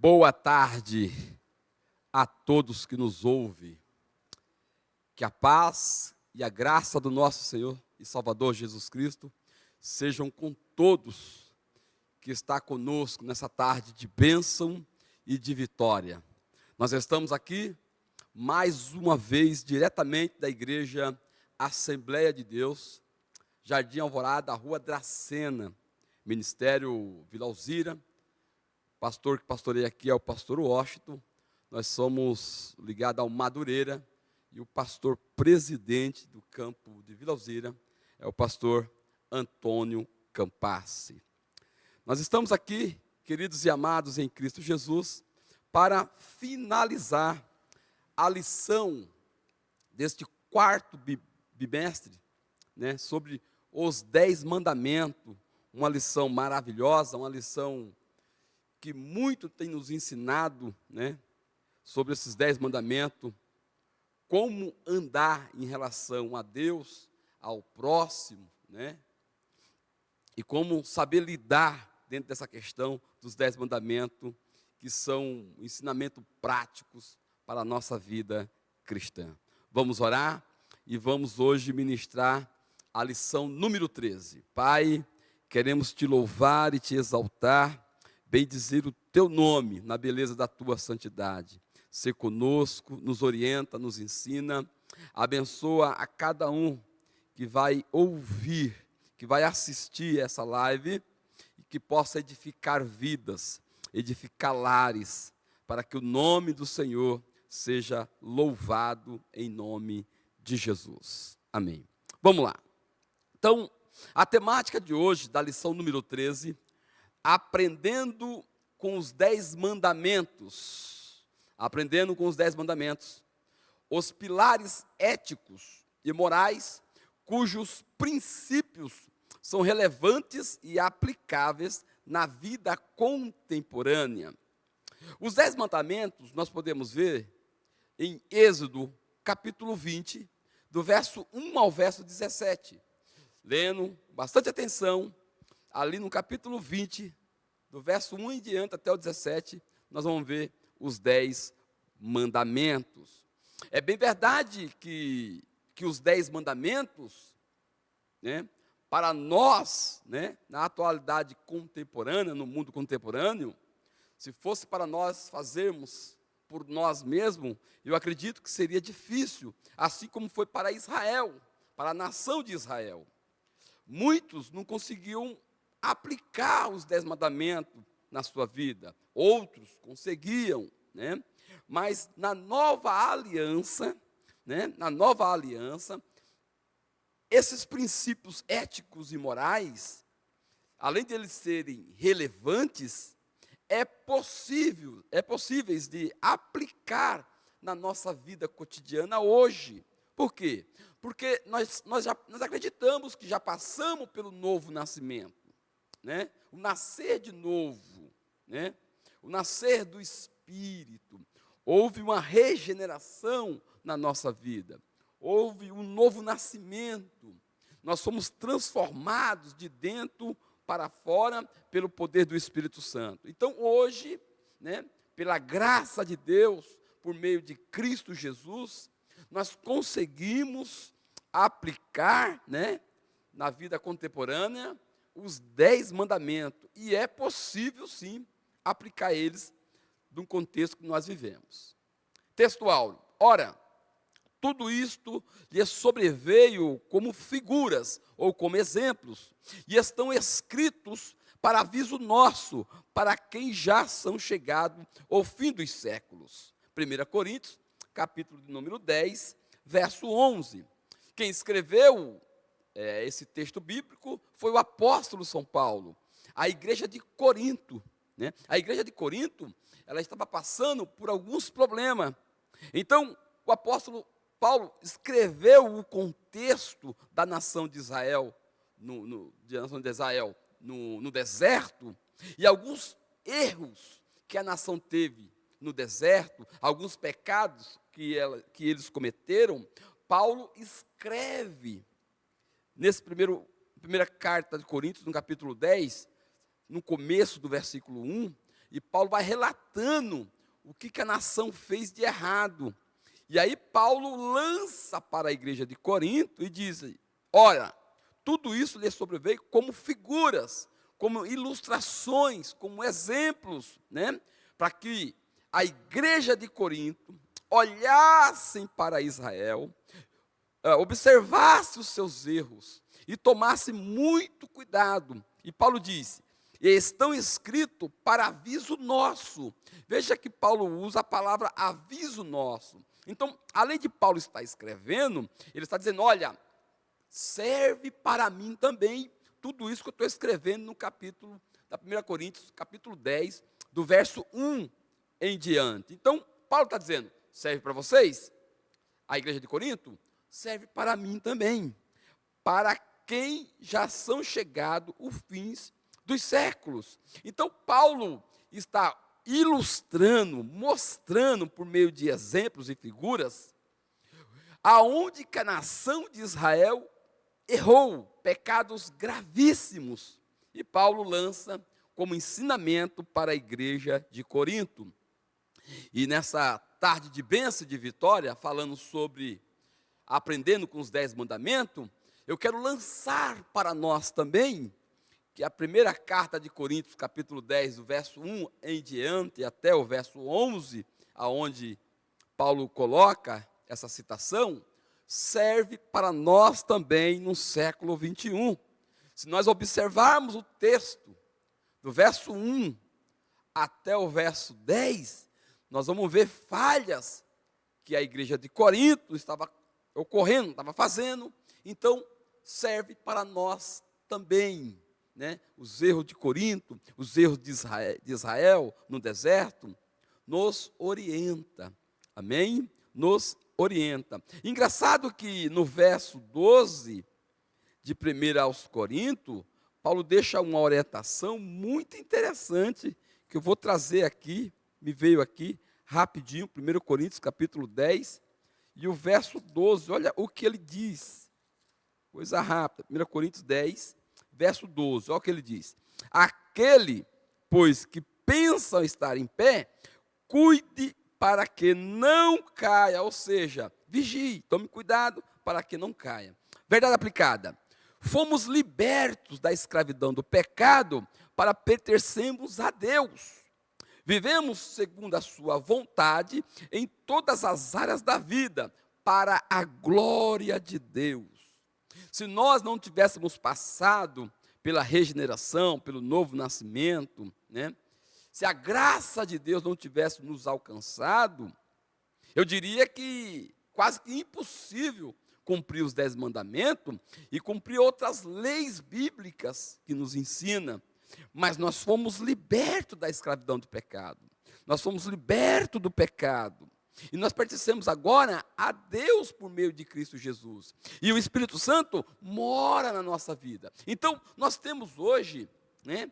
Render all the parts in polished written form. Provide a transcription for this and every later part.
Boa tarde a todos que nos ouvem. Que a paz e a graça do nosso Senhor e Salvador Jesus Cristo sejam com todos que está conosco nessa tarde de bênção e de vitória. Nós estamos aqui mais uma vez diretamente da igreja Assembleia de Deus, Jardim Alvorada, Rua Dracena, Ministério Vila Alzira. O pastor que pastoreia aqui é o pastor Washington. Nós somos ligados ao Madureira e o pastor presidente do campo de Vila Alzira é o pastor Antônio Campassi. Nós estamos aqui, queridos e amados em Cristo Jesus, para finalizar a lição deste quarto bimestre, sobre os 10 mandamentos, uma lição maravilhosa, uma lição que muito tem nos ensinado, sobre esses 10 mandamentos, como andar em relação a Deus, ao próximo, e como saber lidar dentro dessa questão dos 10 mandamentos, que são ensinamentos práticos para a nossa vida cristã. Vamos orar e vamos hoje ministrar a lição número 13. Pai, queremos te louvar e te exaltar, bendizer o teu nome na beleza da tua santidade. Ser conosco, nos orienta, nos ensina, abençoa a cada um que vai ouvir, que vai assistir essa live, e que possa edificar vidas, edificar lares, para que o nome do Senhor seja louvado em nome de Jesus. Amém. Vamos lá. Então, a temática de hoje, da lição número 13, aprendendo com os 10 mandamentos. Aprendendo com os 10 mandamentos. Os pilares éticos e morais, cujos princípios são relevantes e aplicáveis na vida contemporânea. Os 10 mandamentos nós podemos ver em Êxodo, capítulo 20, do verso 1 ao verso 17. Lendo bastante atenção, ali no capítulo 20, do verso 1 em diante até o 17, nós vamos ver os 10 mandamentos. É bem verdade que os 10 mandamentos, para nós, na atualidade contemporânea, no mundo contemporâneo, se fosse para nós fazermos por nós mesmos, eu acredito que seria difícil, assim como foi para Israel, para a nação de Israel. Muitos não conseguiam aplicar os 10 mandamentos na sua vida, outros conseguiam, mas na nova aliança, esses princípios éticos e morais, além de eles serem relevantes, é possíveis de aplicar na nossa vida cotidiana hoje. Por quê? Porque nós acreditamos que já passamos pelo novo nascimento, o nascer de novo, o nascer do Espírito. Houve uma regeneração na nossa vida, houve um novo nascimento. Nós somos transformados de dentro para fora pelo poder do Espírito Santo. Então, hoje, pela graça de Deus, por meio de Cristo Jesus, nós conseguimos aplicar, na vida contemporânea, os 10 mandamentos. E é possível, sim, aplicar eles no contexto que nós vivemos. Textual. Ora, tudo isto lhe sobreveio como figuras ou como exemplos, e estão escritos para aviso nosso, para quem já são chegados ao fim dos séculos. 1 Coríntios, capítulo de número 10, verso 11. Quem escreveu esse texto bíblico foi o apóstolo São Paulo. A igreja de Corinto, a igreja de Corinto, ela estava passando por alguns problemas. Então, o apóstolo Paulo escreveu o contexto da nação de Israel, no deserto, e alguns erros que a nação teve no deserto, alguns pecados que eles cometeram. Paulo escreve nesse primeira carta de Coríntios, no capítulo 10, no começo do versículo 1, e Paulo vai relatando o que a nação fez de errado. E aí Paulo lança para a igreja de Corinto e diz: olha, tudo isso lhe sobreveio como figuras, como ilustrações, como exemplos, né? Para que a igreja de Corinto olhassem para Israel, observasse os seus erros e tomasse muito cuidado. E Paulo disse: e estão escritos para aviso nosso. Veja que Paulo usa a palavra aviso nosso. Então, além de Paulo estar escrevendo, ele está dizendo: olha, serve para mim também tudo isso que eu estou escrevendo no capítulo da 1 Coríntios, capítulo 10, do verso 1 em diante. Então, Paulo está dizendo: serve para vocês, a igreja de Corinto, serve para mim também, para quem já são chegados os fins dos séculos. Então, Paulo está ilustrando, mostrando por meio de exemplos e figuras, aonde que a nação de Israel errou, pecados gravíssimos. E Paulo lança como ensinamento para a igreja de Corinto. E nessa tarde de bênção e de vitória, falando sobre aprendendo com os 10 mandamentos, eu quero lançar para nós também, que a primeira carta de Coríntios, capítulo 10, do verso 1 em diante, até o verso 11, aonde Paulo coloca essa citação, serve para nós também no século 21. Se nós observarmos o texto, do verso 1 até o verso 10, nós vamos ver falhas que a igreja de Corinto estava ocorrendo, estava fazendo. Então, serve para nós também, né? Os erros de Corinto, os erros de Israel no deserto, nos orienta, amém? Nos orienta. Engraçado que no verso 12 de 1 aos Coríntios, Paulo deixa uma orientação muito interessante, que eu vou trazer aqui, me veio aqui rapidinho, 1 Coríntios capítulo 10, e o verso 12, olha o que ele diz, coisa rápida, 1 Coríntios 10, verso 12, olha o que ele diz: aquele, pois, que pensam estar em pé, cuide para que não caia, ou seja, vigie, tome cuidado para que não caia. Verdade aplicada: fomos libertos da escravidão do pecado para pertencermos a Deus. Vivemos segundo a sua vontade em todas as áreas da vida, para a glória de Deus. Se nós não tivéssemos passado pela regeneração, pelo novo nascimento, né? Se a graça de Deus não tivesse nos alcançado, eu diria que quase que impossível cumprir os 10 mandamentos e cumprir outras leis bíblicas que nos ensinam. Mas nós fomos libertos da escravidão do pecado. Nós fomos libertos do pecado. E nós pertencemos agora a Deus por meio de Cristo Jesus. E o Espírito Santo mora na nossa vida. Então, nós temos hoje, né,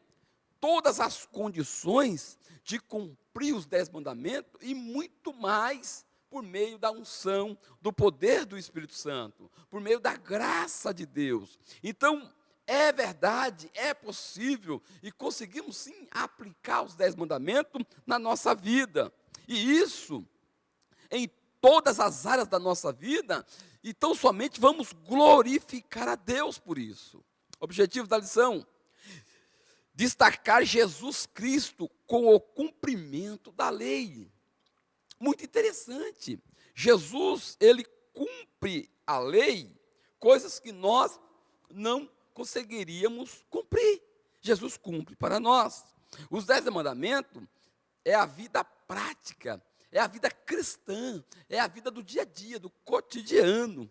todas as condições de cumprir os 10 mandamentos e muito mais por meio da unção, do poder do Espírito Santo, por meio da graça de Deus. Então, é verdade, é possível e conseguimos sim aplicar os 10 mandamentos na nossa vida. E isso em todas as áreas da nossa vida, então somente vamos glorificar a Deus por isso. Objetivo da lição: destacar Jesus Cristo com o cumprimento da lei. Muito interessante. Jesus, ele cumpre a lei, coisas que nós não conseguiríamos cumprir. Jesus cumpre para nós. Os 10 mandamentos é a vida prática, é a vida cristã, é a vida do dia a dia, do cotidiano.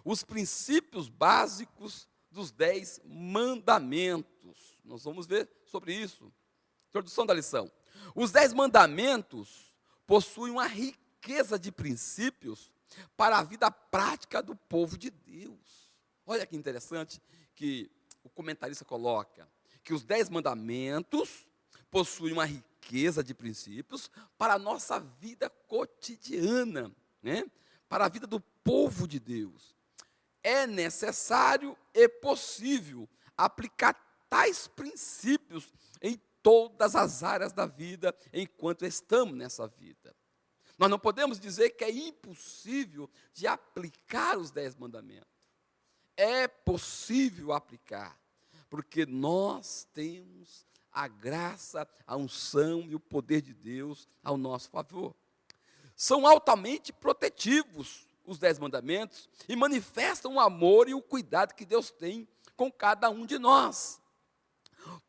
Os princípios básicos dos 10 mandamentos. Nós vamos ver sobre isso. Introdução da lição. Os 10 mandamentos possuem uma riqueza de princípios para a vida prática do povo de Deus. Olha que interessante que o comentarista coloca, que os 10 mandamentos possuem uma riqueza de princípios para a nossa vida cotidiana, né? Para a vida do povo de Deus. É necessário e possível aplicar tais princípios em todas as áreas da vida enquanto estamos nessa vida. Nós não podemos dizer que é impossível de aplicar os 10 mandamentos. É possível aplicar, porque nós temos a graça, a unção e o poder de Deus ao nosso favor. São altamente protetivos os 10 mandamentos e manifestam o amor e o cuidado que Deus tem com cada um de nós.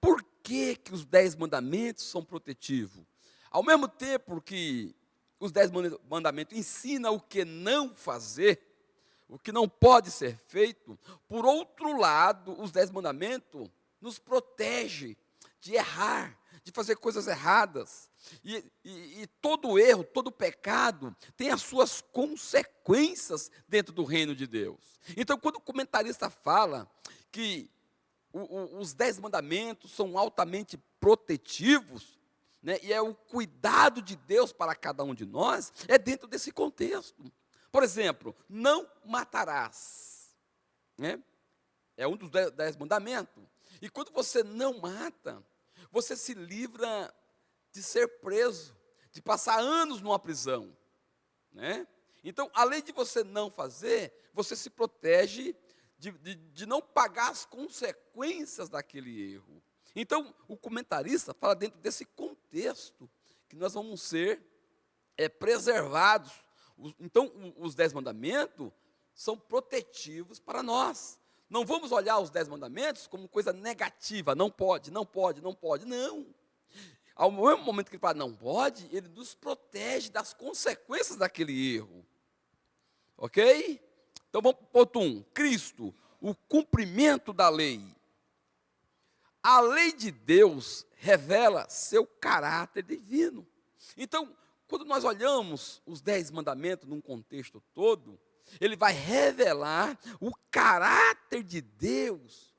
Por que os 10 mandamentos são protetivos? Ao mesmo tempo que os 10 mandamentos ensinam o que não fazer, o que não pode ser feito, por outro lado, os 10 mandamentos nos protegem de errar, de fazer coisas erradas. E todo erro, todo pecado tem as suas consequências dentro do reino de Deus. Então, quando o comentarista fala que os 10 mandamentos são altamente protetivos, né, e é o cuidado de Deus para cada um de nós, é dentro desse contexto. Por exemplo, não matarás, né? É um dos 10 mandamentos. E quando você não mata, você se livra de ser preso, de passar anos numa prisão, né? Então, além de você não fazer, você se protege de não pagar as consequências daquele erro. Então, o comentarista fala dentro desse contexto que nós vamos ser preservados. Então, os 10 mandamentos são protetivos para nós. Não vamos olhar os 10 mandamentos como coisa negativa, não pode, não pode, não pode, não. Ao mesmo momento que ele fala não pode, ele nos protege das consequências daquele erro. Ok? Então vamos para o ponto 1, Cristo, o cumprimento da lei. A lei de Deus revela seu caráter divino. Então, quando nós olhamos os 10 mandamentos num contexto todo, ele vai revelar o caráter de Deus,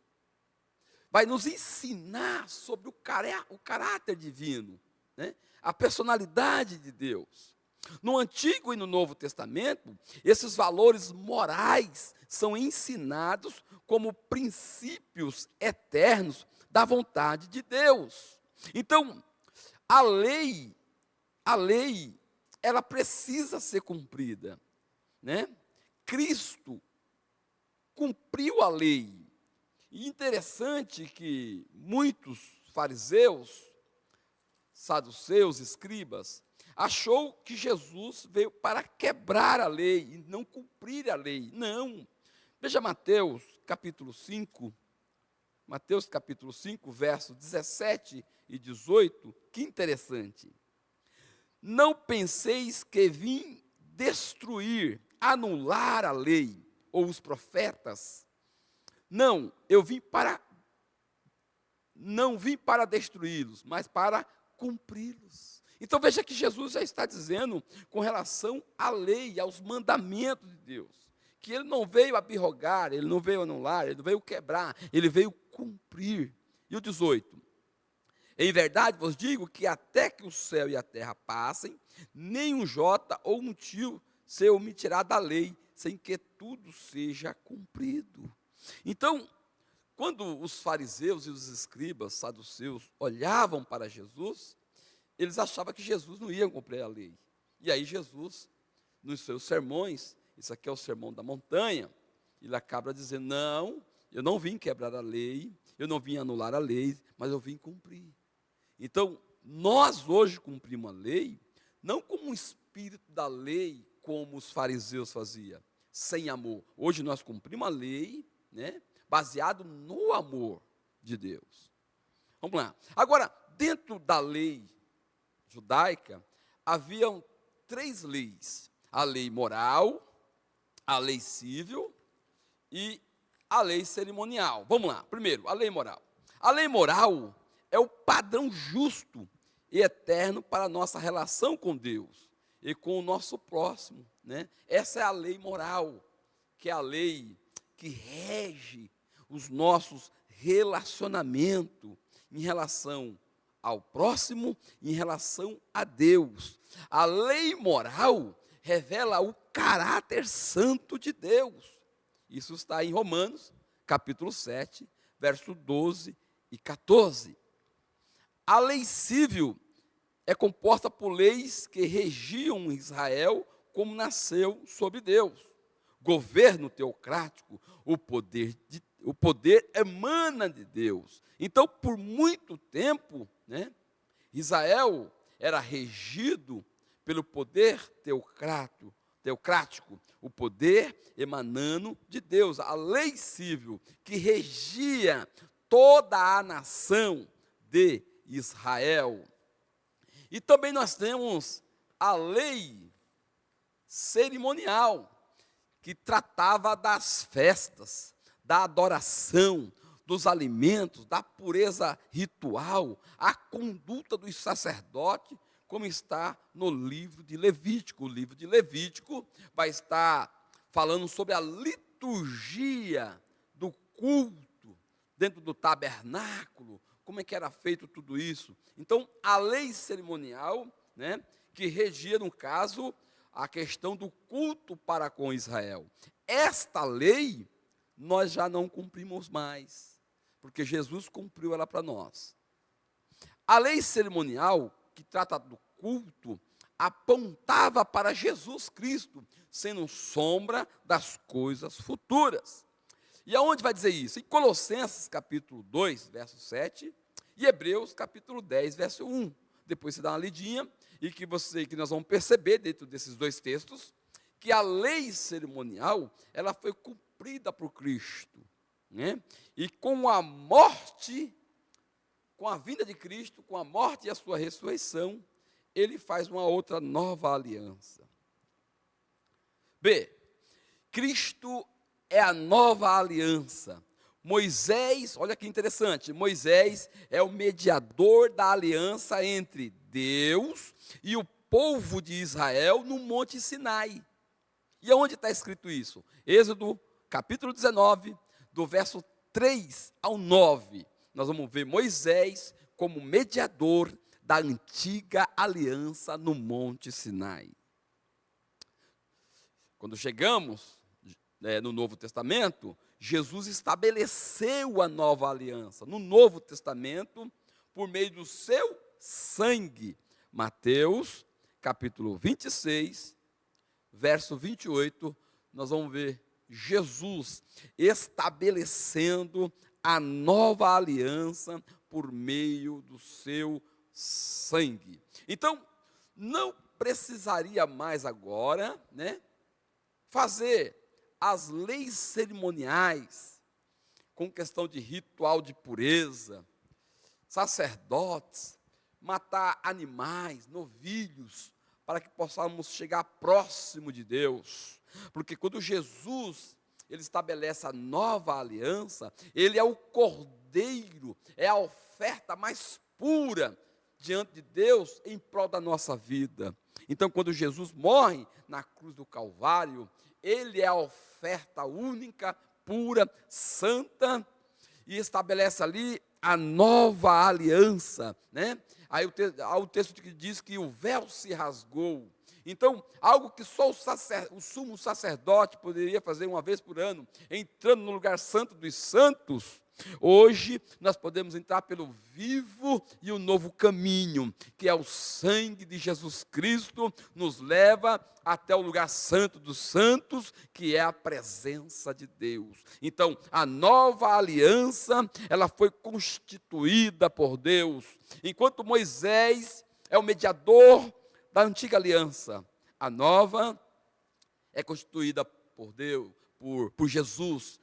vai nos ensinar sobre o caráter divino, né? A personalidade de Deus. No Antigo e no Novo Testamento, esses valores morais são ensinados como princípios eternos da vontade de Deus. Então, a lei, ela precisa ser cumprida, né? Cristo cumpriu a lei. E interessante que muitos fariseus, saduceus, escribas, achou que Jesus veio para quebrar a lei e não cumprir a lei. Não. Veja Mateus capítulo 5, versos 17 e 18, que interessante. Não penseis que vim destruir, anular a lei ou os profetas. Não, não vim para destruí-los, mas para cumpri-los. Então veja que Jesus já está dizendo com relação à lei, aos mandamentos de Deus, que ele não veio abrogar, ele não veio anular, ele não veio quebrar, ele veio cumprir. E o 18, em verdade vos digo que até que o céu e a terra passem, nem um jota ou um tio se omitirá da lei, sem que tudo seja cumprido. Então, quando os fariseus e os escribas, saduceus, olhavam para Jesus, eles achavam que Jesus não ia cumprir a lei. E aí Jesus, nos seus sermões, isso aqui é o sermão da montanha, ele acaba dizendo, não, eu não vim quebrar a lei, eu não vim anular a lei, mas eu vim cumprir. Então, nós hoje cumprimos a lei, não como um espírito da lei, como os fariseus faziam, sem amor. Hoje nós cumprimos a lei, né, baseado no amor de Deus. Vamos lá. Agora, dentro da lei judaica, haviam 3 leis. A lei moral, a lei civil e a lei cerimonial. Vamos lá. Primeiro, a lei moral. A lei moral é o padrão justo e eterno para a nossa relação com Deus e com o nosso próximo, né? Essa é a lei moral, que é a lei que rege os nossos relacionamentos em relação ao próximo, em relação a Deus. A lei moral revela o caráter santo de Deus. Isso está em Romanos, capítulo 7, verso 12 e 14. A lei civil é composta por leis que regiam Israel como nasceu sob Deus. Governo teocrático, o poder emana de Deus. Então, por muito tempo, né, Israel era regido pelo poder teocrático, o poder emanando de Deus, a lei civil que regia toda a nação de Israel. E também nós temos a lei cerimonial, que tratava das festas, da adoração, dos alimentos, da pureza ritual, a conduta dos sacerdotes, como está no livro de Levítico. O livro de Levítico vai estar falando sobre a liturgia do culto dentro do tabernáculo, como é que era feito tudo isso. Então, a lei cerimonial, né, que regia, no caso, a questão do culto para com Israel. Esta lei nós já não cumprimos mais, porque Jesus cumpriu ela para nós. A lei cerimonial, que trata do culto, apontava para Jesus Cristo, sendo sombra das coisas futuras. E aonde vai dizer isso? Em Colossenses capítulo 2, verso 7, e Hebreus capítulo 10, verso 1. Depois você dá uma lidinha, e que nós vamos perceber dentro desses dois textos, que a lei cerimonial, ela foi cumprida por Cristo, né? E com a morte, com a vinda de Cristo, com a morte e a sua ressurreição, ele faz uma outra nova aliança. B, Cristo é a nova aliança. Moisés, olha que interessante, Moisés é o mediador da aliança entre Deus e o povo de Israel no Monte Sinai. E aonde está escrito isso? Êxodo, capítulo 19, do verso 3 ao 9. Nós vamos ver Moisés como mediador da antiga aliança no Monte Sinai. Quando chegamos no Novo Testamento, Jesus estabeleceu a nova aliança no Novo Testamento por meio do seu sangue. Mateus, capítulo 26, verso 28, nós vamos ver Jesus estabelecendo a nova aliança por meio do seu sangue. Então, não precisaria mais agora, né, fazer as leis cerimoniais, com questão de ritual de pureza, sacerdotes, matar animais, novilhos, para que possamos chegar próximo de Deus. Porque quando Jesus, ele estabelece a nova aliança, ele é o cordeiro, é a oferta mais pura diante de Deus em prol da nossa vida. Então, quando Jesus morre na cruz do Calvário, ele é a oferta única, pura, santa, e estabelece ali a nova aliança, né? Aí o texto que diz que o véu se rasgou. Então, algo que só o sumo sacerdote poderia fazer uma vez por ano, entrando no lugar santo dos santos, hoje nós podemos entrar pelo vivo e o novo caminho, que é o sangue de Jesus Cristo, nos leva até o lugar santo dos santos, que é a presença de Deus. Então, a nova aliança, ela foi constituída por Deus. Enquanto Moisés é o mediador da antiga aliança, a nova é constituída por Deus, por Jesus,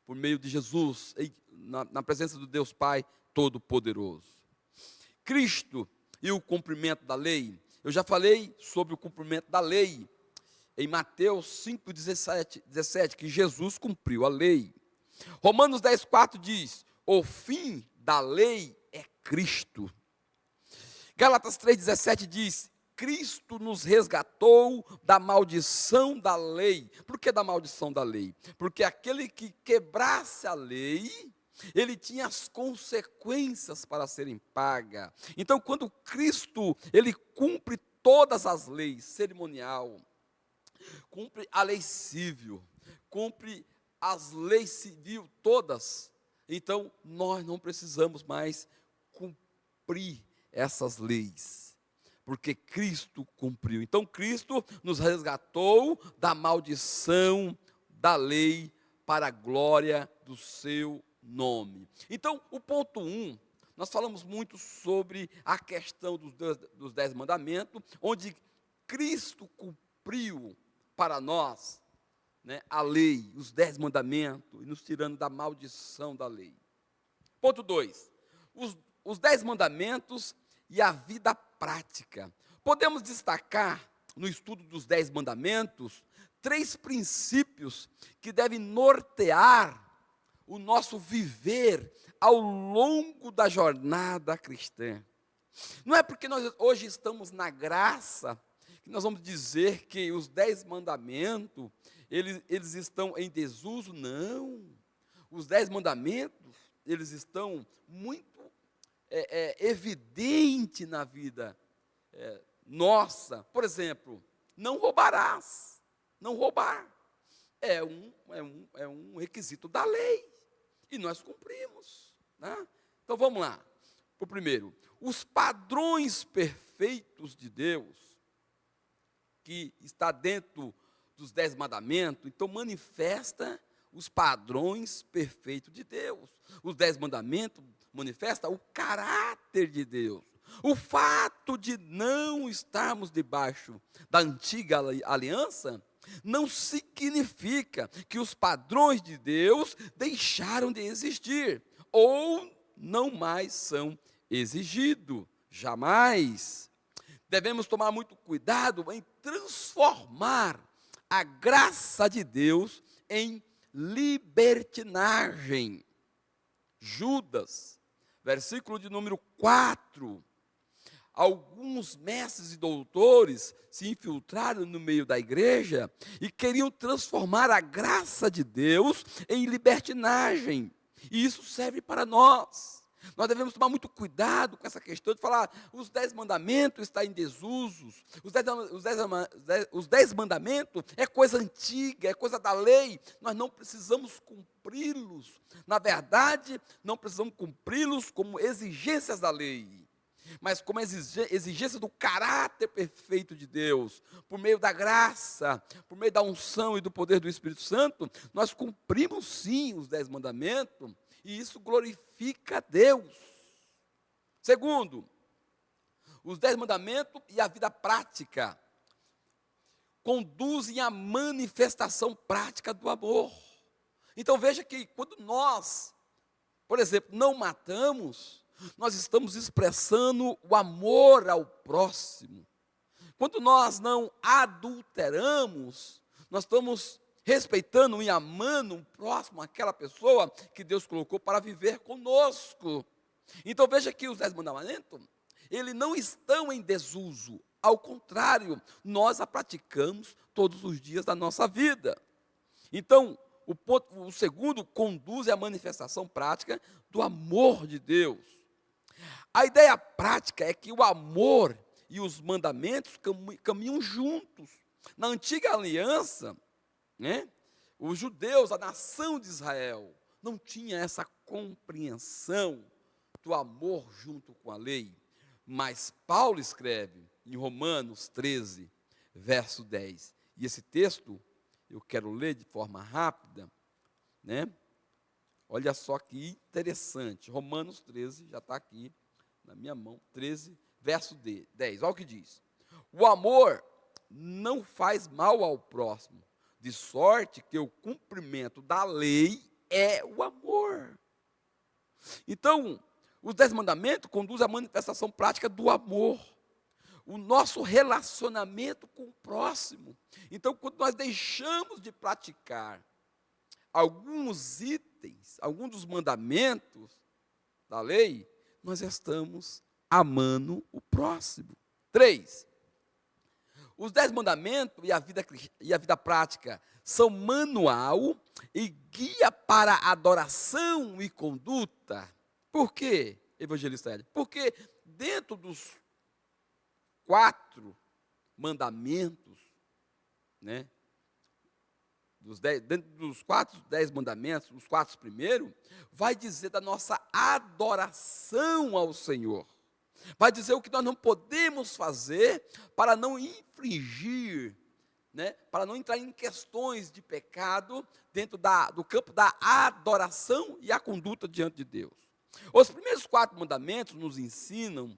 por meio de Jesus, na presença do Deus Pai Todo-Poderoso. Cristo e o cumprimento da lei. Eu já falei sobre o cumprimento da lei em Mateus 5,17, que Jesus cumpriu a lei. Romanos 10,4 diz: o fim da lei é Cristo. Gálatas 3,17 diz: Cristo nos resgatou da maldição da lei. Por que da maldição da lei? Porque aquele que quebrasse a lei, ele tinha as consequências para serem pagas. Então, quando Cristo, ele cumpre todas as leis, cerimonial, cumpre a lei civil, cumpre as leis civil todas, então nós não precisamos mais cumprir essas leis, porque Cristo cumpriu. Então Cristo nos resgatou da maldição da lei para a glória do seu nome. Então, o ponto 1, nós falamos muito sobre a questão dos 10 mandamentos, onde Cristo cumpriu para nós, né, a lei, os 10 mandamentos, e nos tirando da maldição da lei. Ponto 2, os 10 mandamentos e a vida prática. Podemos destacar, no estudo dos 10 mandamentos, 3 princípios que devem nortear o nosso viver ao longo da jornada cristã. Não é porque nós hoje estamos na graça que nós vamos dizer que os 10 mandamentos, eles estão em desuso. Não. Os 10 mandamentos, eles estão muito evidente na vida nossa. Por exemplo, não roubarás. Não roubar é um requisito da lei, e nós cumprimos, né? Então vamos lá. O primeiro, os padrões perfeitos de Deus, que está dentro dos 10 mandamentos, então manifesta os padrões perfeitos de Deus. Os 10 mandamentos manifestam o caráter de Deus. O fato de não estarmos debaixo da antiga aliança não significa que os padrões de Deus deixaram de existir ou não mais são exigidos. Jamais. Devemos tomar muito cuidado em transformar a graça de Deus em libertinagem. Judas, versículo de número 4. Alguns mestres e doutores se infiltraram no meio da igreja e queriam transformar a graça de Deus em libertinagem. E isso serve para nós. Nós devemos tomar muito cuidado com essa questão de falar, os 10 mandamentos estão em desuso, os 10 mandamentos é coisa antiga, é coisa da lei, nós não precisamos cumpri-los. Na verdade, não precisamos cumpri-los como exigências da lei, mas como exigência do caráter perfeito de Deus, por meio da graça, por meio da unção e do poder do Espírito Santo, nós cumprimos sim os 10 mandamentos, e isso glorifica a Deus. Segundo, os 10 mandamentos e a vida prática conduzem à manifestação prática do amor. Então veja que quando nós, por exemplo, não matamos, nós estamos expressando o amor ao próximo. Quando nós não adulteramos, nós estamos respeitando e amando um próximo, aquela pessoa que Deus colocou para viver conosco. Então veja que os 10 mandamentos, eles não estão em desuso. Ao contrário, nós a praticamos todos os dias da nossa vida. Então, o segundo conduz à manifestação prática do amor de Deus. A ideia prática é que o amor e os mandamentos caminham juntos. Na antiga aliança, né, os judeus, a nação de Israel, não tinha essa compreensão do amor junto com a lei. Mas Paulo escreve em Romanos 13, verso 10. E esse texto eu quero ler de forma rápida, né? Olha só que interessante. Romanos 13, já está aqui na minha mão, 13, verso 10. Olha o que diz. O amor não faz mal ao próximo, de sorte que o cumprimento da lei é o amor. Então, os 10 mandamentos conduzem à manifestação prática do amor. O nosso relacionamento com o próximo. Então, quando nós deixamos de praticar alguns itens, alguns dos mandamentos da lei, nós estamos amando o próximo. 3. Os 10 mandamentos e a vida prática são manual e guia para adoração e conduta. Por quê, evangelista Hélio? Porque dentro dos 4 mandamentos, né, dentro dos 10 mandamentos, os 4 primeiros, vai dizer da nossa adoração ao Senhor. Vai dizer o que nós não podemos fazer para não infringir, né, para não entrar em questões de pecado dentro do campo da adoração e a conduta diante de Deus. Os primeiros 4 mandamentos nos ensinam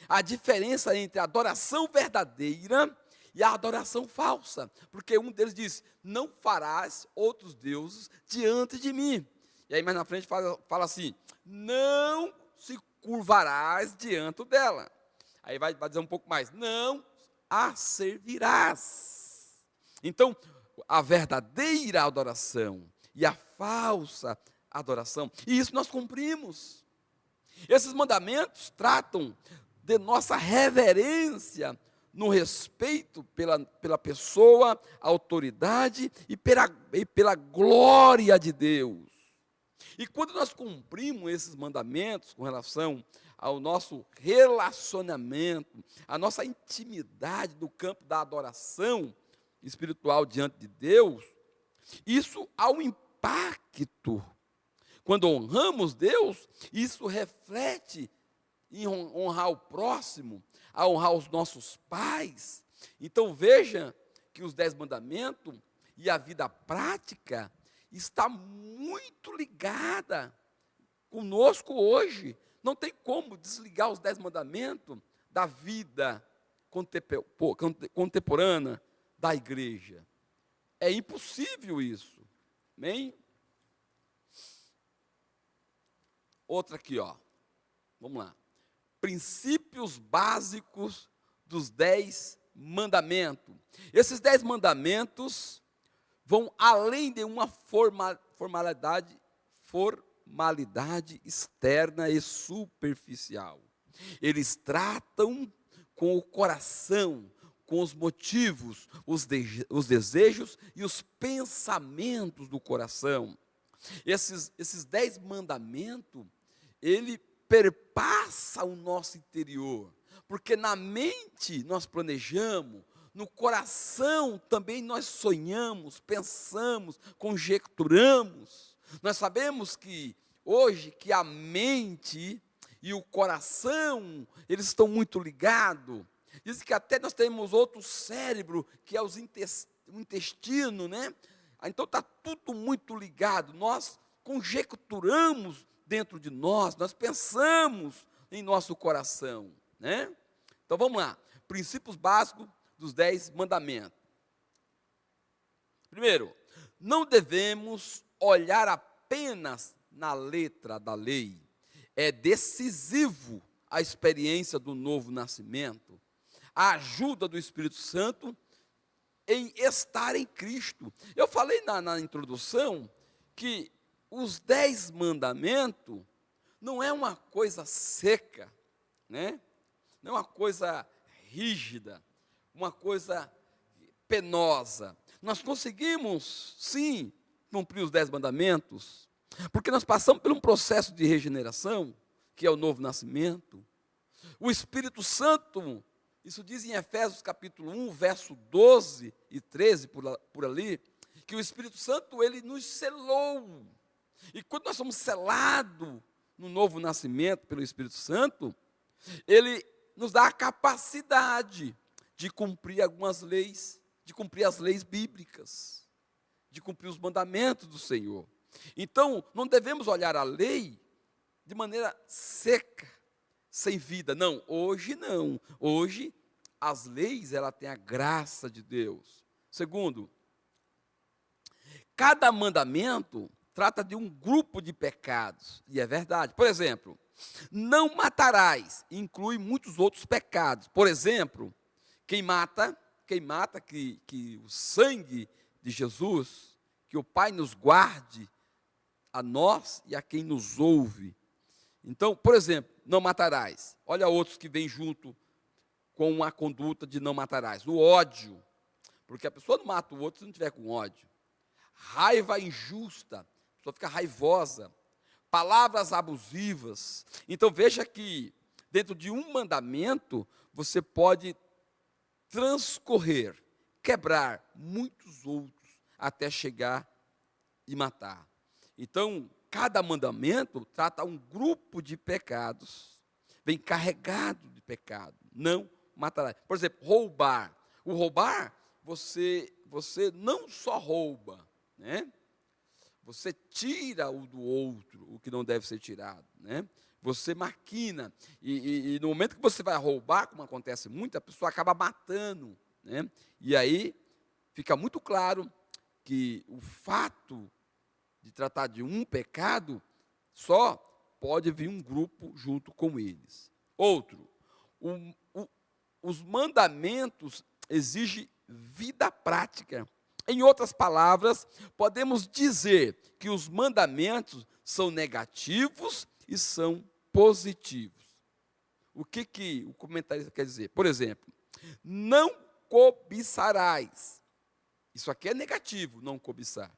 a diferença entre a adoração verdadeira e a adoração falsa, porque um deles diz: não farás outros deuses diante de mim. E aí mais na frente fala assim: não se curvarás diante dela. Aí vai dizer um pouco mais: não a servirás. Então, a verdadeira adoração e a falsa adoração, e isso nós cumprimos. Esses mandamentos tratam de nossa reverência no respeito pela pessoa, autoridade e pela glória de Deus. E quando nós cumprimos esses mandamentos com relação ao nosso relacionamento, a nossa intimidade no campo da adoração espiritual diante de Deus, isso há um impacto. Quando honramos Deus, isso reflete em honrar o próximo, a honrar os nossos pais. Então veja que os 10 mandamentos e a vida prática está muito ligada conosco hoje. Não tem como desligar os 10 mandamentos da vida contemporânea da igreja. É impossível isso. Amém? Outra aqui, ó. Vamos lá. Princípios básicos dos 10 mandamentos. Esses 10 mandamentos vão além de uma formalidade externa e superficial. Eles tratam com o coração, com os motivos, os desejos e os pensamentos do coração. Esses 10 mandamentos, ele perpassa o nosso interior, porque na mente nós planejamos, no coração também nós sonhamos, pensamos, conjecturamos. Nós sabemos que hoje que a mente e o coração, eles estão muito ligados. Diz que até nós temos outro cérebro, que é o intestino, né? Então está tudo muito ligado. Nós conjecturamos dentro de nós pensamos em nosso coração, né? Então vamos lá. Princípios básicos dos 10 mandamentos. Primeiro, não devemos olhar apenas na letra da lei. É decisivo a experiência do novo nascimento, a ajuda do Espírito Santo em estar em Cristo. Eu falei na introdução que os 10 mandamentos não é uma coisa seca, né? Não é uma coisa rígida, uma coisa penosa. Nós conseguimos, sim, cumprir os 10 mandamentos, porque nós passamos por um processo de regeneração, que é o novo nascimento. O Espírito Santo, isso diz em Efésios capítulo 1, verso 12 e 13, por ali, que o Espírito Santo, ele nos selou. E quando nós somos selados no novo nascimento pelo Espírito Santo, ele nos dá a capacidade de cumprir algumas leis, de cumprir as leis bíblicas, de cumprir os mandamentos do Senhor. Então, não devemos olhar a lei de maneira seca, sem vida. Não, hoje não. Hoje, as leis, ela tem a graça de Deus. Segundo, cada mandamento trata de um grupo de pecados, e é verdade. Por exemplo, não matarás, inclui muitos outros pecados. Por exemplo, quem mata, que o sangue de Jesus, que o Pai nos guarde a nós e a quem nos ouve. Então, por exemplo, não matarás. Olha outros que vêm junto com a conduta de não matarás. O ódio, porque a pessoa não mata o outro se não tiver com ódio. Raiva injusta, a pessoa fica raivosa. Palavras abusivas. Então veja que dentro de um mandamento você pode transcorrer, quebrar muitos outros até chegar e matar. Então, cada mandamento trata um grupo de pecados. vem carregado de pecado. Não matarás. Por exemplo, roubar. O roubar, você não só rouba, né? Você tira o do outro, o que não deve ser tirado, né? Você maquina, e no momento que você vai roubar, como acontece muito, a pessoa acaba matando, né? E aí fica muito claro que o fato de tratar de um pecado, só pode vir um grupo junto com eles. Outro, os mandamentos exigem vida prática. Em outras palavras, podemos dizer que os mandamentos são negativos e são positivos. O que o comentarista quer dizer? Por exemplo, não cobiçarás. Isso aqui é negativo, não cobiçar.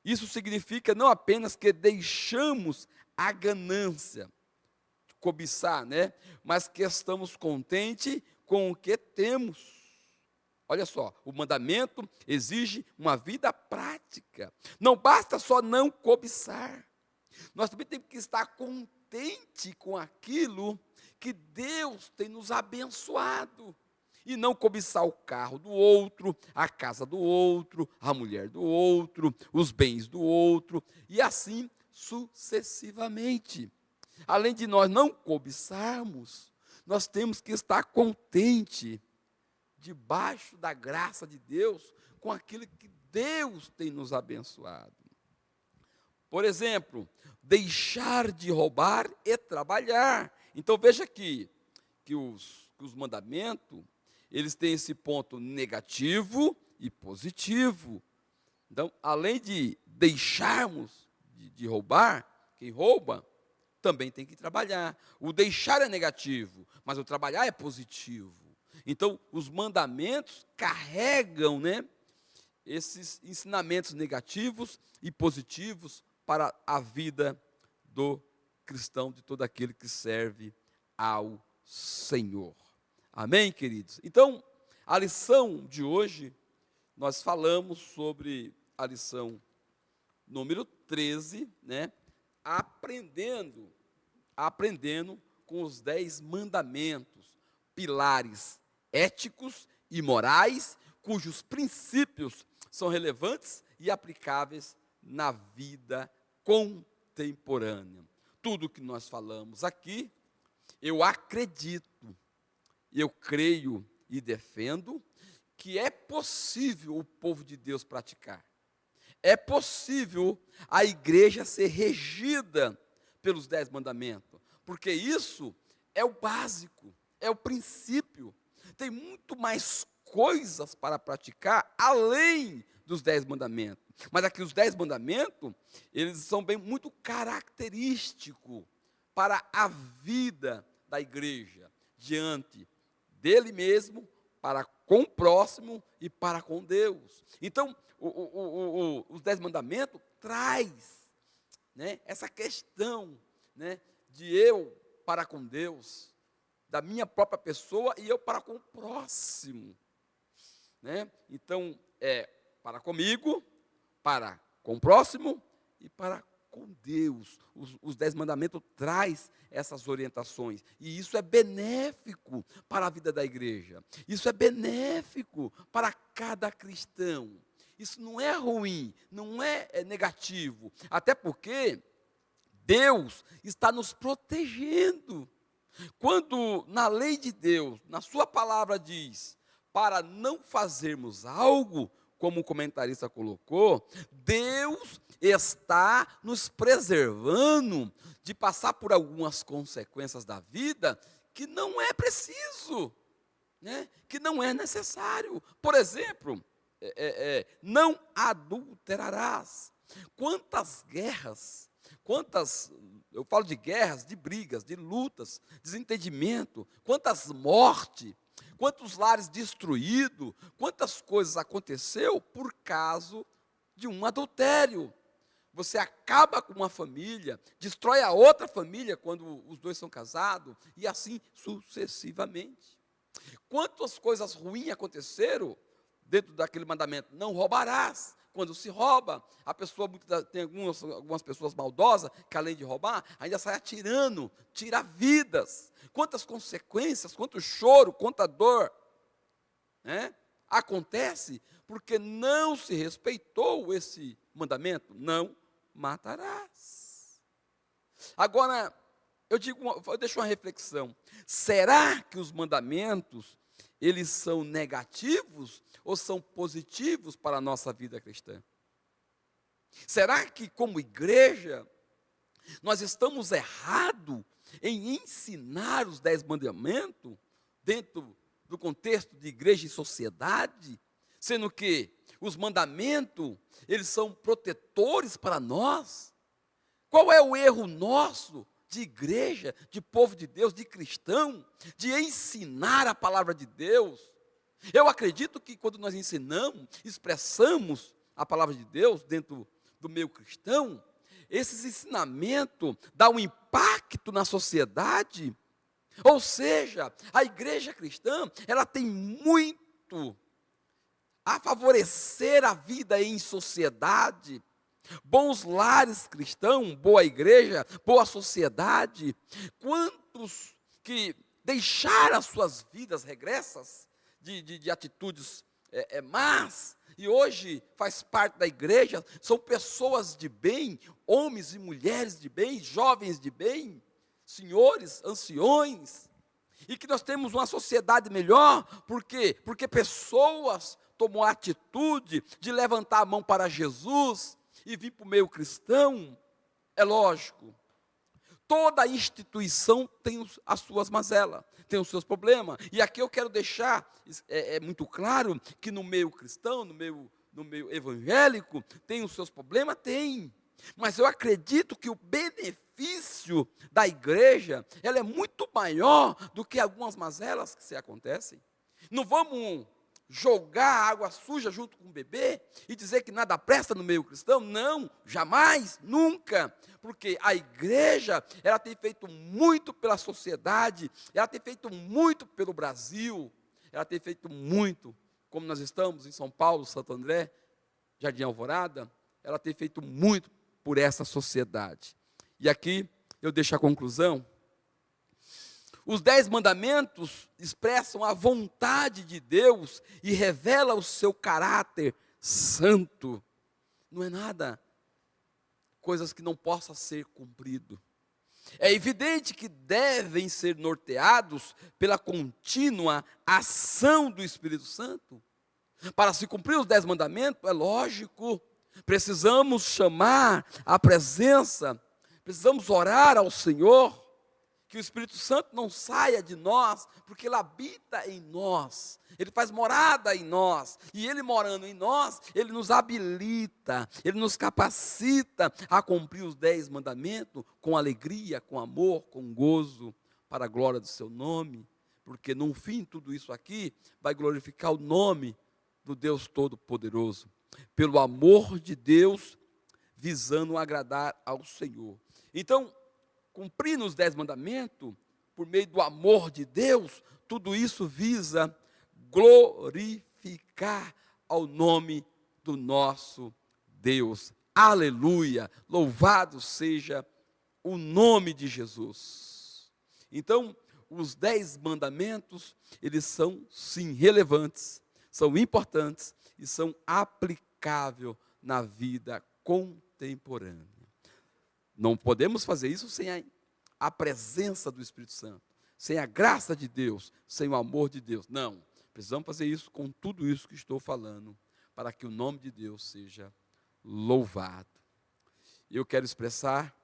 Isso significa não apenas que deixamos a ganância, cobiçar, né? Mas que estamos contentes com o que temos. Olha só, o mandamento exige uma vida prática. Não basta só não cobiçar. Nós também temos que estar contente com aquilo que Deus tem nos abençoado. E não cobiçar o carro do outro, a casa do outro, a mulher do outro, os bens do outro, e assim sucessivamente. Além de nós não cobiçarmos, nós temos que estar contente debaixo da graça de Deus com aquilo que Deus tem nos abençoado. Por exemplo, deixar de roubar e trabalhar. Então veja aqui que os mandamentos, eles têm esse ponto negativo e positivo. Então, além de deixarmos de roubar, quem rouba também tem que trabalhar. O deixar é negativo, mas o trabalhar é positivo. Então, os mandamentos carregam, né, esses ensinamentos negativos e positivos para a vida do cristão, de todo aquele que serve ao Senhor. Amém, queridos? Então, a lição de hoje, nós falamos sobre a lição número 13, né? Aprendendo com os 10 mandamentos, pilares éticos e morais, cujos princípios são relevantes e aplicáveis na vida contemporânea. Tudo que nós falamos aqui, eu acredito, eu creio e defendo que é possível o povo de Deus praticar. É possível a igreja ser regida pelos 10 mandamentos, porque isso é o básico, é o princípio. Tem muito mais coisas para praticar além dos 10 mandamentos. Mas aqui os 10 mandamentos, eles são muito característicos para a vida da igreja, diante dele mesmo, para com o próximo e para com Deus. Então, os 10 mandamentos traz, né, essa questão, né, de eu para com Deus, da minha própria pessoa e eu para com o próximo, né? Então, para comigo, para com o próximo e para com Deus. Os 10 mandamentos traz essas orientações, e isso é benéfico para a vida da igreja, isso é benéfico para cada cristão. Isso não é ruim, não é negativo, até porque Deus está nos protegendo. Quando na lei de Deus, na sua palavra diz, para não fazermos algo, como o comentarista colocou, Deus está nos preservando de passar por algumas consequências da vida que não é preciso, né? Que não é necessário. Por exemplo, não adulterarás. Quantas guerras, eu falo de guerras, de brigas, de lutas, desentendimento, quantas mortes, quantos lares destruídos, quantas coisas aconteceu por causa de um adultério. Você acaba com uma família, destrói a outra família quando os dois são casados, e assim sucessivamente. Quantas coisas ruins aconteceram dentro daquele mandamento? Não roubarás. quando se rouba, a pessoa, tem algumas pessoas maldosas, que além de roubar, ainda sai atirando, tira vidas. Quantas consequências, quanto choro, quanta dor, né? Acontece porque não se respeitou esse mandamento, não matarás. Agora, eu deixo uma reflexão. Será que os mandamentos, eles são negativos ou são positivos para a nossa vida cristã? Será que, como igreja, nós estamos errados em ensinar os 10 mandamentos dentro do contexto de igreja e sociedade, sendo que os mandamentos, eles são protetores para nós? Qual é o erro nosso de igreja, de povo de Deus, de cristão, de ensinar a palavra de Deus? Eu acredito que quando nós ensinamos, expressamos a palavra de Deus dentro do meio cristão, esses ensinamentos dão um impacto na sociedade. Ou seja, a igreja cristã, ela tem muito a favorecer a vida em sociedade. Bons lares cristãos, boa igreja, boa sociedade. Quantos que deixaram as suas vidas regressas de atitudes más, e hoje faz parte da igreja, são pessoas de bem, homens e mulheres de bem, jovens de bem, senhores, anciões, e que nós temos uma sociedade melhor. Por quê? Porque pessoas tomam a atitude de levantar a mão para Jesus e vir para o meio cristão. É lógico, toda instituição tem as suas mazelas, tem os seus problemas, e aqui eu quero deixar muito claro que no meio cristão, no meio evangélico, tem os seus problemas? Tem. Mas eu acredito que o benefício da igreja, ela é muito maior do que algumas mazelas que se acontecem. Não vamos jogar água suja junto com o bebê e dizer que nada presta no meio cristão. Não, jamais, nunca. Porque a igreja, ela tem feito muito pela sociedade, ela tem feito muito pelo Brasil, ela tem feito muito, como nós estamos em São Paulo, Santo André, Jardim Alvorada, ela tem feito muito por essa sociedade. E aqui eu deixo a conclusão. Os 10 mandamentos expressam a vontade de Deus e revelam o seu caráter santo. Não é nada, coisas que não possam ser cumprido. É evidente que devem ser norteados pela contínua ação do Espírito Santo. Para se cumprir os 10 mandamentos, é lógico, precisamos chamar a presença, precisamos orar ao Senhor, que o Espírito Santo não saia de nós, porque Ele habita em nós, Ele faz morada em nós, e Ele morando em nós, Ele nos habilita, Ele nos capacita a cumprir os 10 mandamentos com alegria, com amor, com gozo, para a glória do Seu nome, porque no fim tudo isso aqui vai glorificar o nome do Deus Todo-Poderoso, pelo amor de Deus, visando agradar ao Senhor. Então, cumprindo os 10 mandamentos, por meio do amor de Deus, tudo isso visa glorificar ao nome do nosso Deus. Aleluia! Louvado seja o nome de Jesus. Então, os 10 mandamentos, eles são sim relevantes, são importantes e são aplicáveis na vida contemporânea. Não podemos fazer isso sem a presença do Espírito Santo, sem a graça de Deus, sem o amor de Deus. Não, precisamos fazer isso com tudo isso que estou falando, para que o nome de Deus seja louvado. Eu quero expressar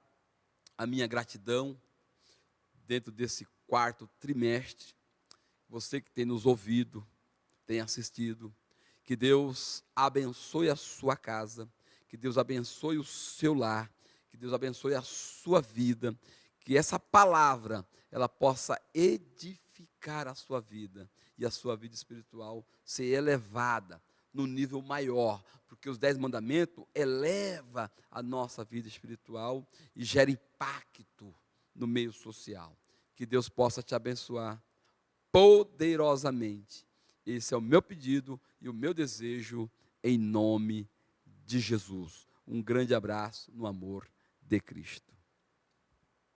a minha gratidão dentro desse 4º trimestre, você que tem nos ouvido, tem assistido, que Deus abençoe a sua casa, que Deus abençoe o seu lar, que Deus abençoe a sua vida, que essa palavra, ela possa edificar a sua vida, e a sua vida espiritual ser elevada no nível maior, porque os 10 mandamentos eleva a nossa vida espiritual e gera impacto no meio social. Que Deus possa te abençoar poderosamente. Esse é o meu pedido e o meu desejo em nome de Jesus. Um grande abraço no amor de Cristo.